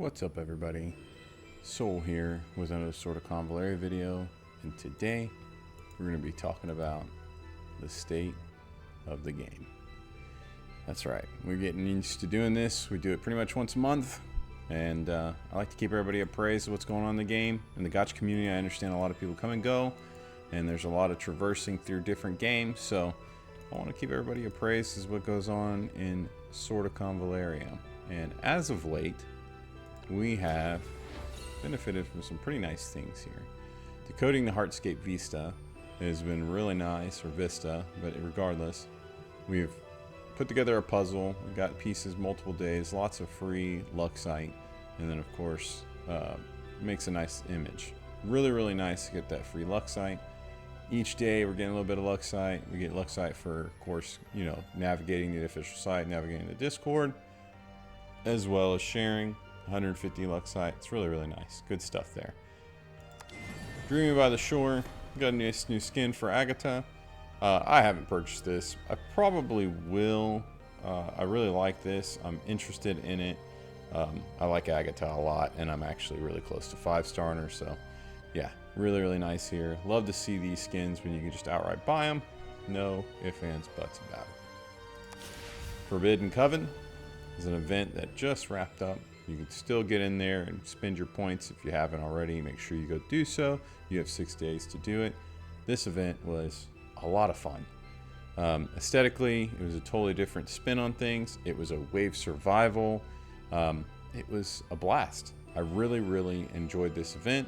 What's up, everybody? Soul here with another sort of Convallaria video, and today we're going to be talking about the state of the game. That's right, we're getting used to doing this. We do it pretty much once a month, and I like to keep everybody appraised of what's going on in the game. In the gacha community, I understand a lot of people come and go, and there's a lot of traversing through different games, so I want to keep everybody appraised as what goes on in Sword of Convallaria. And as of late, we have benefited from some pretty nice things here. Decoding the Heartscape Vista has been really nice, or Vista, but regardless, we've put together a puzzle. We got pieces multiple days, lots of free Luxite, and then of course makes a nice image. Really nice to get that free Luxite. Each day we're getting a little bit of Luxite. We get Luxite for, of course, you know, navigating the official site, navigating the Discord, as well as sharing. 150 Luxite. It's really nice. Good stuff there. Dreaming by the Shore. Got a nice new skin for Agatha. I haven't purchased this. I probably will. I really like this. I'm interested in it. I like Agatha a lot, and I'm actually really close to 5-starring her, so yeah, really nice here. Love to see these skins when you can just outright buy them. No ifs, ands, buts about it. Forbidden Coven is an event that just wrapped up. You can still get in there and spend your points if you haven't already. Make sure you go do so. You have 6 days to do it. This event was a lot of fun. Aesthetically, it was a totally different spin on things. It was a wave survival. It was a blast. I really enjoyed this event,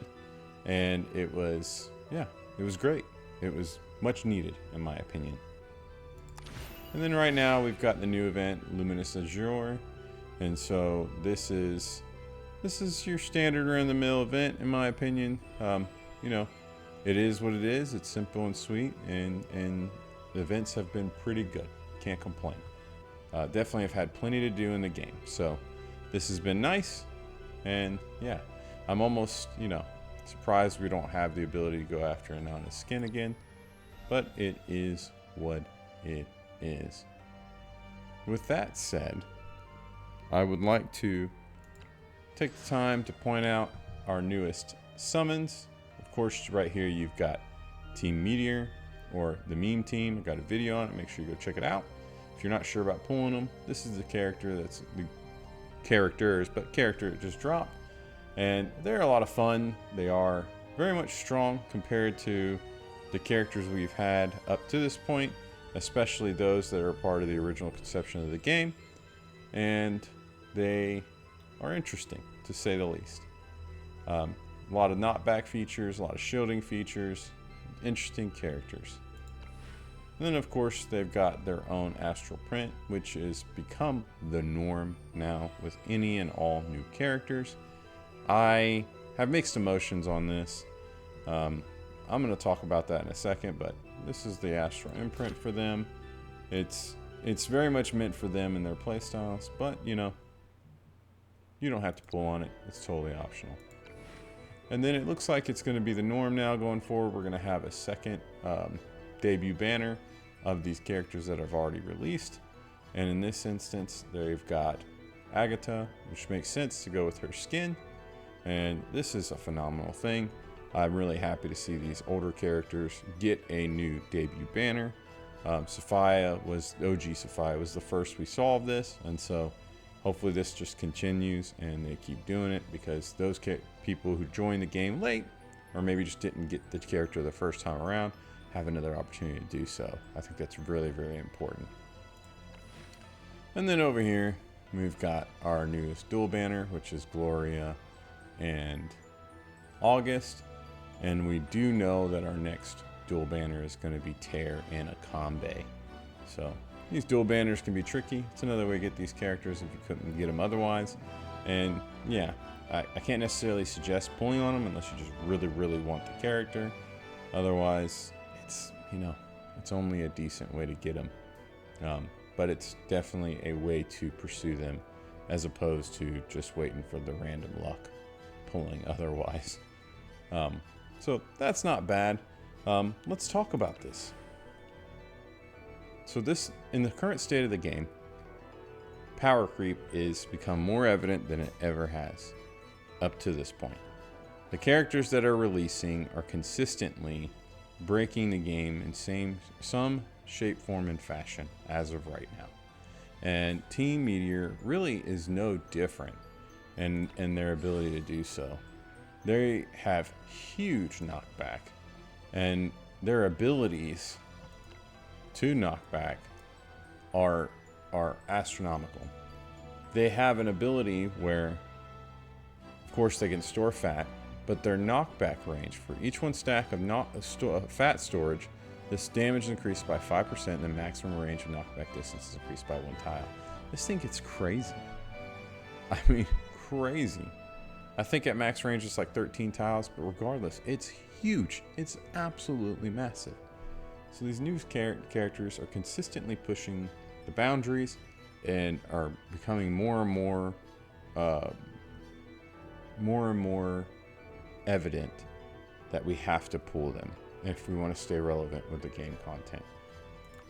and it was great. It was much needed, in my opinion. And then right now we've got the new event, Luminous Azure. And so this is your standard run-of-the-mill event, in my opinion. You know, it is what it is. It's simple and sweet, and the events have been pretty good. Can't complain. Definitely have had plenty to do in the game. So this has been nice, and yeah, I'm almost, you know, surprised we don't have the ability to go after an honest skin again, but it is what it is. With that said, I would like to take the time to point out our newest summons. Of course, right here you've got Team Meteor, or the meme team. I've got a video on it. Make sure you go check it out. If you're not sure about pulling them, this is the character that's the character it just dropped. And they're a lot of fun. They are very much strong compared to the characters we've had up to this point, especially those that are part of the original conception of the game. And they are interesting, to say the least. A lot of knockback features, a lot of shielding features, interesting characters. And then, of course, they've got their own astral print, which has become the norm now with any and all new characters. I have mixed emotions on this. I'm going to talk about that in a second, but this is the astral imprint for them. It's very much meant for them and their playstyles, but you know, you don't have to pull on it. It's totally optional. And then it looks like it's going to be the norm now going forward. We're going to have a second debut banner of these characters that I've already released. And in this instance, they've got Agatha, which makes sense to go with her skin. And this is a phenomenal thing. I'm really happy to see these older characters get a new debut banner. Sophia was, OG Sophia was the first we saw of this, and so hopefully this just continues and they keep doing it, because those people who joined the game late, or maybe just didn't get the character the first time around, have another opportunity to do so. I think that's very important. And then over here we've got our newest dual banner, which is Gloria and August, and we do know that our next dual banner is going to be Tear and Akambe. So these dual banners can be tricky. It's another way to get these characters if you couldn't get them otherwise. And yeah, I can't necessarily suggest pulling on them unless you just really want the character. Otherwise, it's, you know, it's only a decent way to get them. But it's definitely a way to pursue them, as opposed to just waiting for the random luck pulling otherwise. So that's not bad. Let's talk about this. So this, in the current state of the game, power creep is become more evident than it ever has up to this point. The characters that are releasing are consistently breaking the game in some shape, form, and fashion as of right now. And Team Meteor really is no different in their ability to do so. They have huge knockback, and their abilities to knock back are astronomical. They have an ability where, of course, they can store fat, but their knockback range for each one stack of fat storage, this damage is increased by 5%, and the maximum range of knockback distance is increased by 1 tile. This thing gets crazy. I mean, crazy. I think at max range it's like 13 tiles, but regardless, it's huge. It's absolutely massive. So these new characters are consistently pushing the boundaries and are becoming more and more evident that we have to pull them if we want to stay relevant with the game content.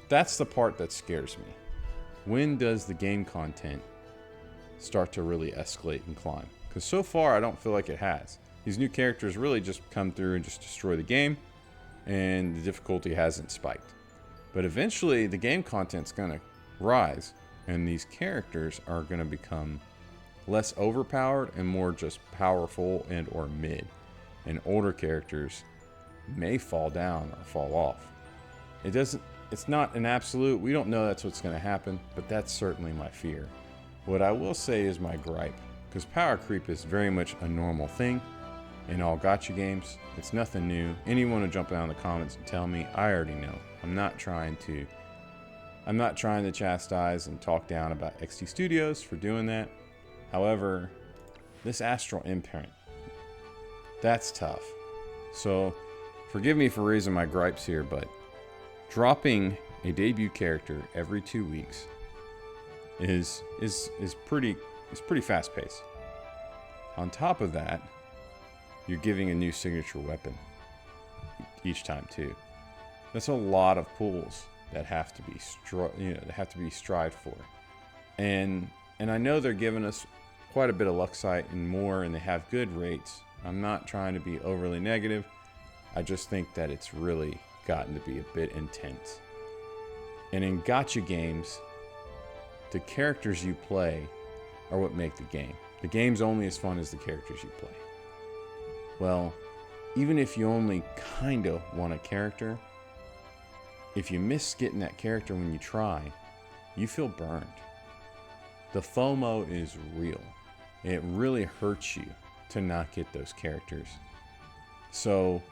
That's the part that scares me. When does the game content start to really escalate and climb? Because so far I don't feel like it has. These new characters really just come through and just destroy the game, and the difficulty hasn't spiked. But eventually the game content's going to rise, and these characters are going to become less overpowered and more just powerful and or mid. And older characters may fall down or fall off. It's not an absolute. We don't know that's what's going to happen, but that's certainly my fear. What I will say is my gripe, because power creep is very much a normal thing in all gacha games. It's nothing new. Anyone will jump down in the comments and tell me, I already know. I'm not trying to chastise and talk down about XT Studios for doing that. However, this astral imprint, that's tough. So forgive me for raising my gripes here, but dropping a debut character every 2 weeks is pretty fast paced. On top of that, you're giving a new signature weapon each time too. That's a lot of pulls that have to be strived for. And I know they're giving us quite a bit of Luxite and more, and they have good rates. I'm not trying to be overly negative. I just think that it's really gotten to be a bit intense. And in gacha games, the characters you play are what make the game. The game's only as fun as the characters you play. Well, even if you only kind of want a character, if you miss getting that character when you try, you feel burned. The FOMO is real. It really hurts you to not get those characters. So,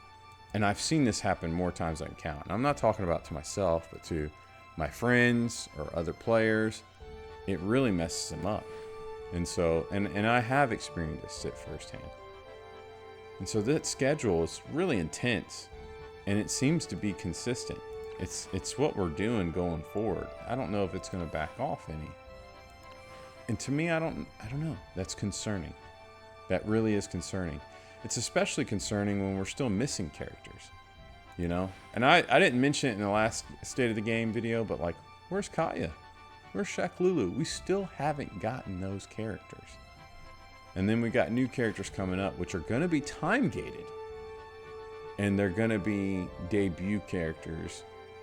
and I've seen this happen more times than I can count. And I'm not talking about to myself, but to my friends or other players. It really messes them up. And so, and I have experienced it firsthand. And so that schedule is really intense, and it seems to be consistent. It's what we're doing going forward. I don't know if it's going to back off any. And to me, I don't know. That's concerning. That really is concerning. It's especially concerning when we're still missing characters, you know? And I didn't mention it in the last State of the Game video, but like, where's Kaya? Where's Shaq Lulu? We still haven't gotten those characters. And then we got new characters coming up, which are going to be time gated. And they're going to be debut characters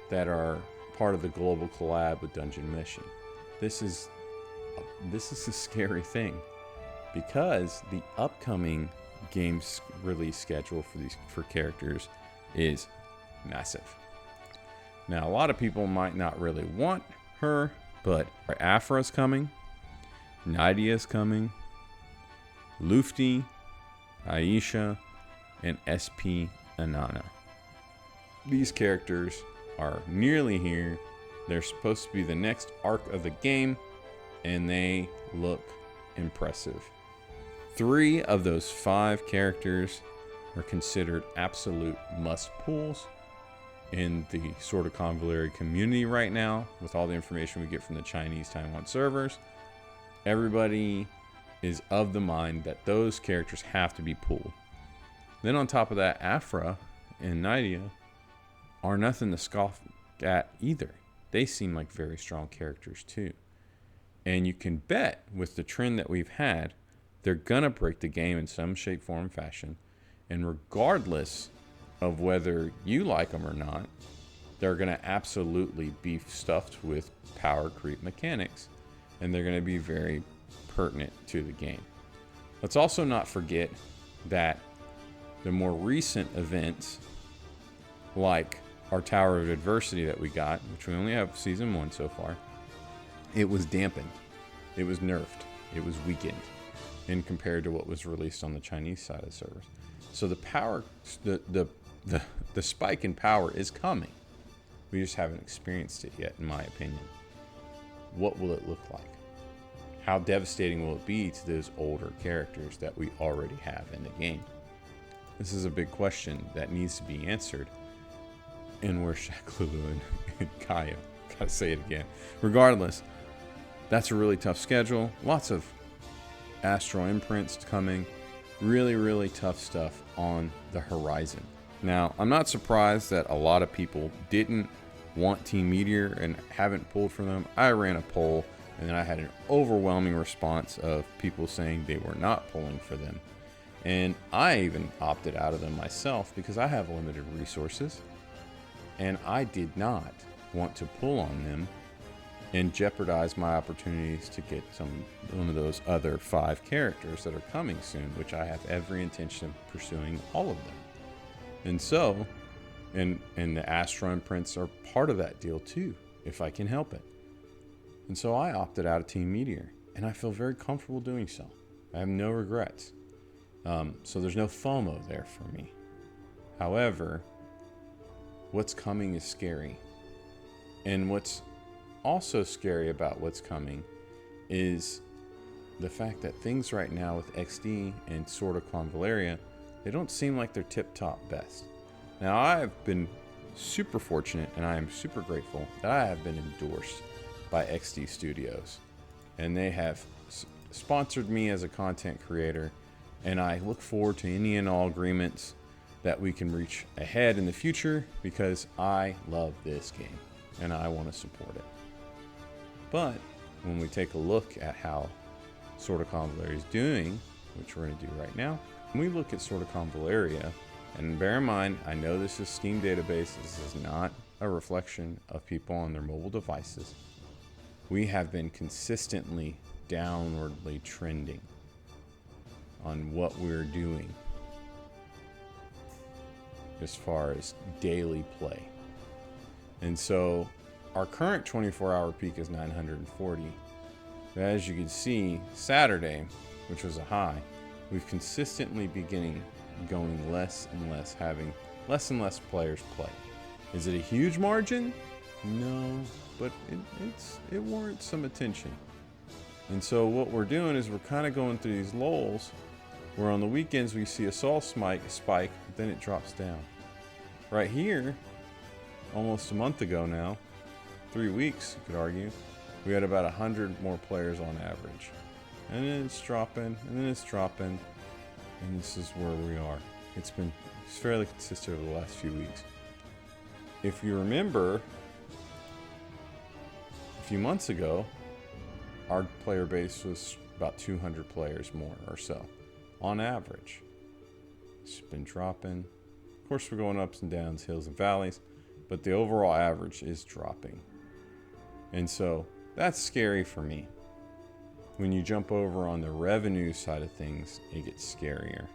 that are part of the global collab with Dungeon Mission. This is a scary thing, because the upcoming game's release schedule for characters is massive. Now, a lot of people might not really want her, but Afra's coming, Nydia's coming, Lufty, Aisha, and SP Anana. These characters are nearly here. They're supposed to be the next arc of the game, and they look impressive. 3 of those 5 characters are considered absolute must pulls in the sort of Convallaria community right now, with all the information we get from the Chinese Taiwan servers. Everybody is of the mind that those characters have to be pulled. Then on top of that, Afra and Nydia are nothing to scoff at either. They seem like very strong characters too. And you can bet with the trend that we've had, they're going to break the game in some shape, form, fashion. And regardless of whether you like them or not, they're going to absolutely be stuffed with power creep mechanics. And they're going to be very pertinent to the game. Let's also not forget that the more recent events, like our Tower of Adversity that we got, which we only have season 1 so far, it was dampened, it was nerfed, it was weakened in compared to what was released on the Chinese side of the servers. So the power, the spike in power is coming. We just haven't experienced it yet, in my opinion. What will it look like? How devastating will it be to those older characters that we already have in the game? This is a big question that needs to be answered. And we're Shaq Lulu and Kaya. Gotta say it again. Regardless, that's a really tough schedule. Lots of astral imprints coming. Really, really tough stuff on the horizon. Now, I'm not surprised that a lot of people didn't want Team Meteor and haven't pulled for them. I ran a poll, and then I had an overwhelming response of people saying they were not pulling for them. And I even opted out of them myself because I have limited resources. And I did not want to pull on them and jeopardize my opportunities to get one of those other 5 characters that are coming soon, which I have every intention of pursuing all of them. And so, and the Astro imprints are part of that deal too, if I can help it. And so I opted out of Team Meteor, and I feel very comfortable doing so. I have no regrets. So there's no FOMO there for me. However, what's coming is scary. And what's also scary about what's coming is the fact that things right now with XD and sort of Convallaria, they don't seem like they're tip-top best. Now, I've been super fortunate, and I am super grateful that I have been endorsed by XD Studios. And they have sponsored me as a content creator, and I look forward to any and all agreements that we can reach ahead in the future because I love this game, and I want to support it. But when we take a look at how Sword of Convallaria is doing, which we're going to do right now, when we look at Sword of Convallaria, and bear in mind, I know this is Steam database, this is not a reflection of people on their mobile devices. We have been consistently downwardly trending on what we're doing as far as daily play. And so our current 24-hour peak is 940. But as you can see, Saturday, which was a high, we've consistently beginning going less and less, having less and less players play. Is it a huge margin? No, but it warrants some attention. And so what we're doing is we're kind of going through these lulls where on the weekends we see a soul spike, but then it drops down. Right here, almost a month ago now, 3 weeks, you could argue, we had about 100 more players on average. And then it's dropping, and then it's dropping, and this is where we are. It's fairly consistent over the last few weeks. If you remember, a few months ago, our player base was about 200 players more or so, on average. It's been dropping. Of course, we're going ups and downs, hills and valleys, but the overall average is dropping. And so that's scary for me. When you jump over on the revenue side of things, it gets scarier.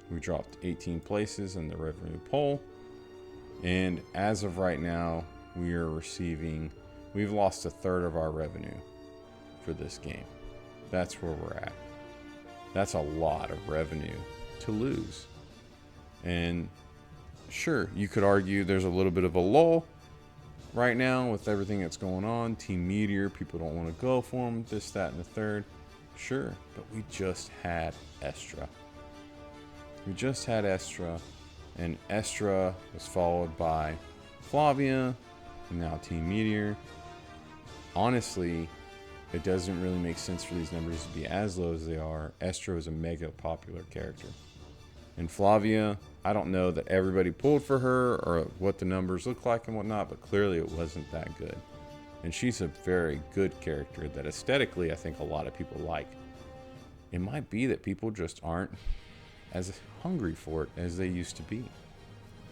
We dropped 18 places in the revenue poll. And as of right now, we've lost a third of our revenue for this game. That's where we're at. That's a lot of revenue to lose. And sure, you could argue there's a little bit of a lull right now with everything that's going on. Team Meteor, people don't want to go for them, this, that, and the third. Sure, but we just had Estra. And Estra was followed by Flavia, and now Team Meteor. Honestly, it doesn't really make sense for these numbers to be as low as they are. Estra is a mega popular character. And Flavia, I don't know that everybody pulled for her or what the numbers look like and whatnot, but clearly it wasn't that good. And she's a very good character that aesthetically I think a lot of people like. It might be that people just aren't as hungry for it as they used to be.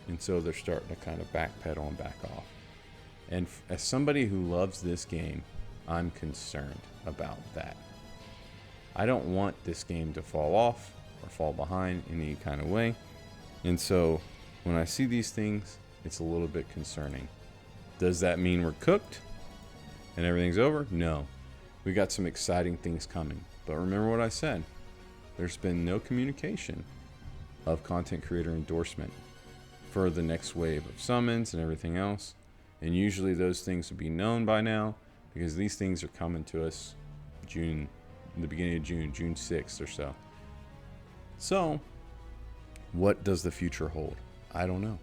And so they're starting to kind of backpedal and back off. And as somebody who loves this game, I'm concerned about that. I don't want this game to fall off or fall behind in any kind of way. And so when I see these things, it's a little bit concerning. Does that mean we're cooked and everything's over? No. We got some exciting things coming. But remember what I said. There's been no communication of content creator endorsement for the next wave of summons and everything else. And usually those things would be known by now because these things are coming to us the beginning of June 6th or so. So, what does the future hold? I don't know.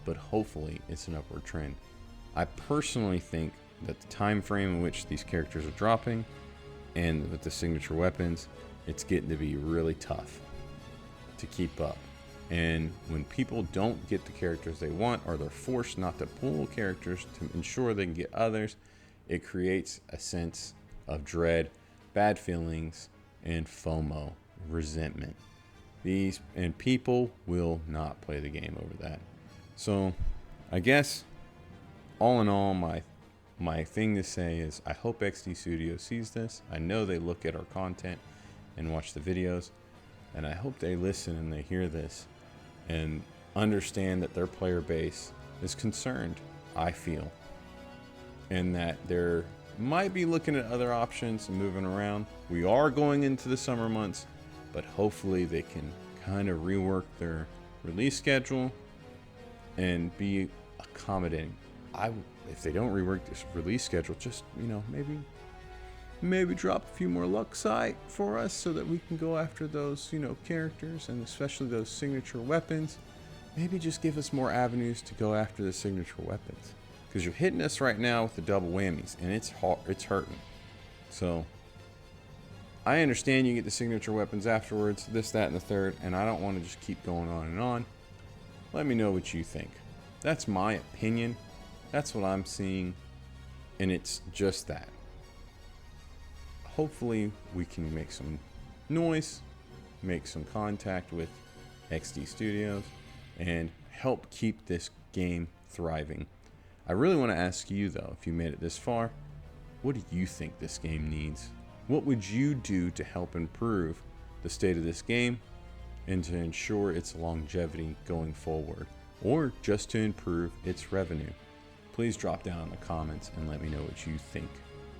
But hopefully it's an upward trend. I personally think that the time frame in which these characters are dropping and with the signature weapons, it's getting to be really tough to keep up. And when people don't get the characters they want, or they're forced not to pull characters to ensure they can get others, it creates a sense of dread, bad feelings, and FOMO, resentment. And people will not play the game over that. So I guess all in all, my thing to say is I hope XD Studio sees this. I know they look at our content and watch the videos, and I hope they listen and they hear this and understand that their player base is concerned, I feel, and that they're might be looking at other options and moving around. We are going into the summer months, but hopefully they can kind of rework their release schedule and be accommodating. If they don't rework this release schedule, just maybe drop a few more Luxite for us so that we can go after those characters, and especially those signature weapons. Maybe just give us more avenues to go after the signature weapons, because you're hitting us right now with the double whammies, and it's hurting. So I understand you get the signature weapons afterwards, this, that, and the third, and I don't want to just keep going on and on. Let me know what you think. That's my opinion. That's what I'm seeing, and it's just that. Hopefully we can make some noise, make some contact with XD Studios, and help keep this game thriving. I really want to ask you though, if you made it this far, what do you think this game needs? What would you do to help improve the state of this game and to ensure its longevity going forward, or just to improve its revenue? Please drop down in the comments and let me know what you think.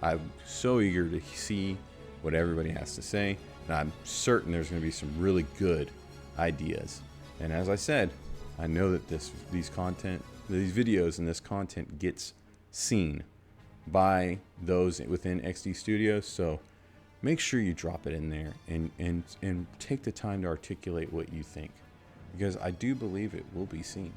I'm so eager to see what everybody has to say, and I'm certain there's going to be some really good ideas. And as I said, I know that these videos and this content gets seen by those within XD Studios, so make sure you drop it in there and take the time to articulate what you think, because I do believe it will be seen.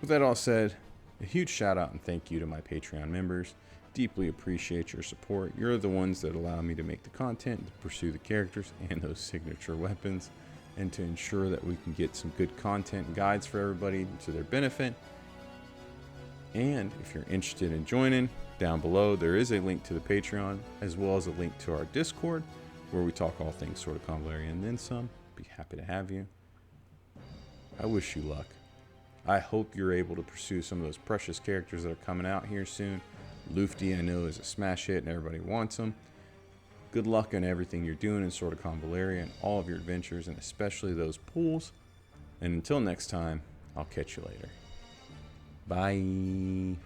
With that all said, a huge shout out and thank you to my Patreon members. Deeply appreciate your support. You're the ones that allow me to make the content, to pursue the characters and those signature weapons, and to ensure that we can get some good content and guides for everybody to their benefit. And if you're interested in joining, down below there is a link to the Patreon, as well as a link to our Discord, where we talk all things sort of Convallaria and then some. Be happy to have you. I wish you luck. I hope you're able to pursue some of those precious characters that are coming out here soon. Lufty, I know, is a smash hit and everybody wants them. Good luck in everything you're doing in Sword of Convallaria and all of your adventures, and especially those pools. And until next time, I'll catch you later. Bye.